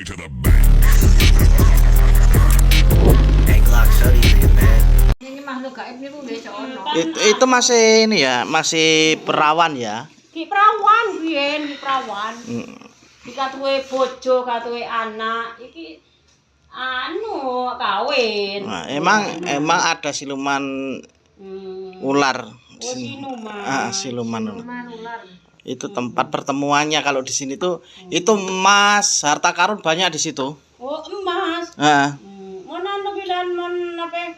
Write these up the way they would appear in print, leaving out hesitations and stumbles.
to the bank. Hey Glock, show these niggas, man. Ini makhluk gaib niku nggih sono. Itu masih ini ya, masih perawan ya. Ki prawan biyen, ki prawan. Hmm. Ki katuwe bojo, katuwe anak, iki anu kawin. Nah, emang ada siluman ular. Oh, siluman. Siluman ular. Siluman ular. Itu tempat pertemuannya kalau di sini tuh itu emas, harta karun banyak di situ. Oh, emas. Heeh. Mana bilang apa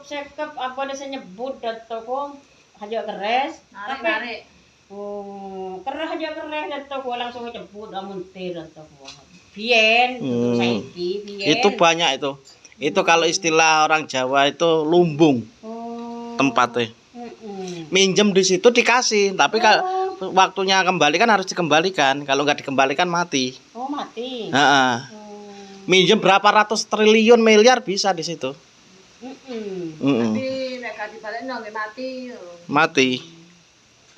sekep apa desa nyebut dat toko haja keres. Narik. Oh, keres haja keres dat toko langsung nyebut amun tir dat toko. Biyen, saiki biyen. Itu banyak itu. Itu kalau istilah orang Jawa itu lumbung Oh. tempatnya. Minjem di situ dikasih, tapi kalau waktunya kembali kan harus dikembalikan. Kalau nggak dikembalikan mati. Oh, mati. Heeh. Minjem berapa ratus triliun miliar bisa di situ. Tapi nek dibalekno nggih mati. Mati.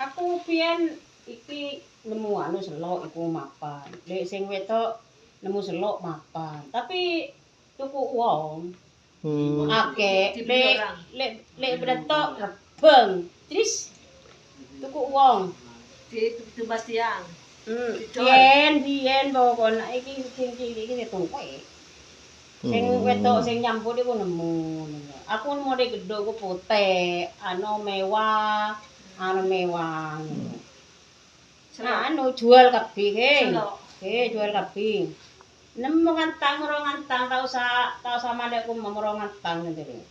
Aku biyen iki nemu anu selok iku mapan. Lek sing wedok nemu selok mapan. Tapi tuku wong. Akeh. Lek beretok rebeng. Terus tuku wong di tumbas tiang. Biyen pokoknya iki sing cilik iki tuku. Sing wedok sing nyampur iku nemu. Aku nemu di gedung ku putih, anu mewah. Nah, anu jual kabeh. Jual kabeh. Nemu ngantang tau sama dekku memoro ngantang ngene.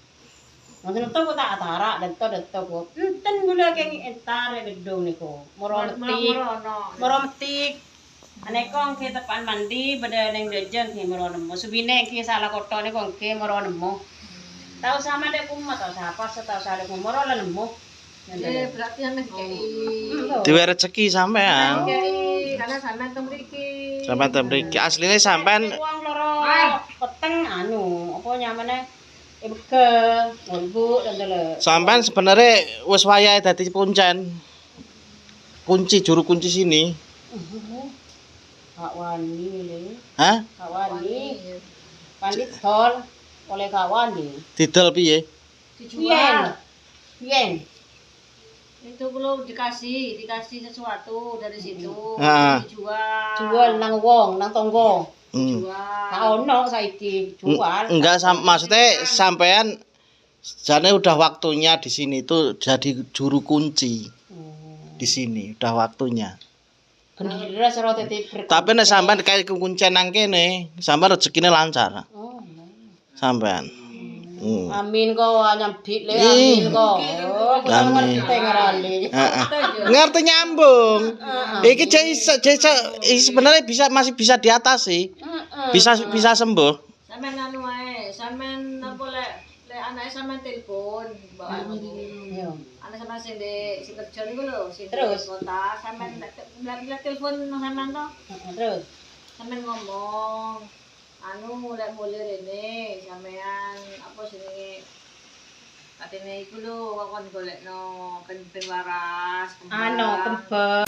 Ngoten to tak atarak deto ku. Enten gula keng entar gedung niku. Moro metik. Aneko ke tepan mandi beda ning dejen ki moro nemu. Subine ki salah kota niku ki moro nemu. Tahu sama dekku tau siapa tahu sa dekku moro lah nemu. Berarti ame Diwe rezeki sampean. Karena sampean teng mriki. Sampean teng mriki. Asline sampean Wong loro peteng anu apa nyamane bege ngulbu dan lho. sampean sebenarnya wis wayahe dadi kuncen. Kunci juru kunci sini. Kak Wani le. Hah? Kak Wani. Pandit tol oleh Kak Wani. Didol piye? Yen. Itu belum dikasih sesuatu dari situ. Nah. Jual nang wong, nang tonggo. Hmm. Ka ono saiki jual. Enggak maksudnya sampean jane udah waktunya di sini tuh jadi juru kunci. Di sini udah waktunya. Bener sira titip. Tapi nek sampean kayak kuncen nang kene, sampean rezekine lancar. Oh. Sampean. Amin kok nyambit le amin kok. Oh, Amin. ngerti. Ngerti nyambung. Iki sebenarnya masih bisa diatasi. Bisa sembuh. Sampeyan anu wae, sampeyan apa lek anake sampeyan telepon, mbok anu. Anak sampeyan sing kerja niku lho, sing Terus? kota, sampeyan lek telepon nang sampeyan to. Terus. Sampeyan ngomong anu lek mulih rene sampeyan apa jenenge katene iku lho kon golekno pen waras Anu kembang.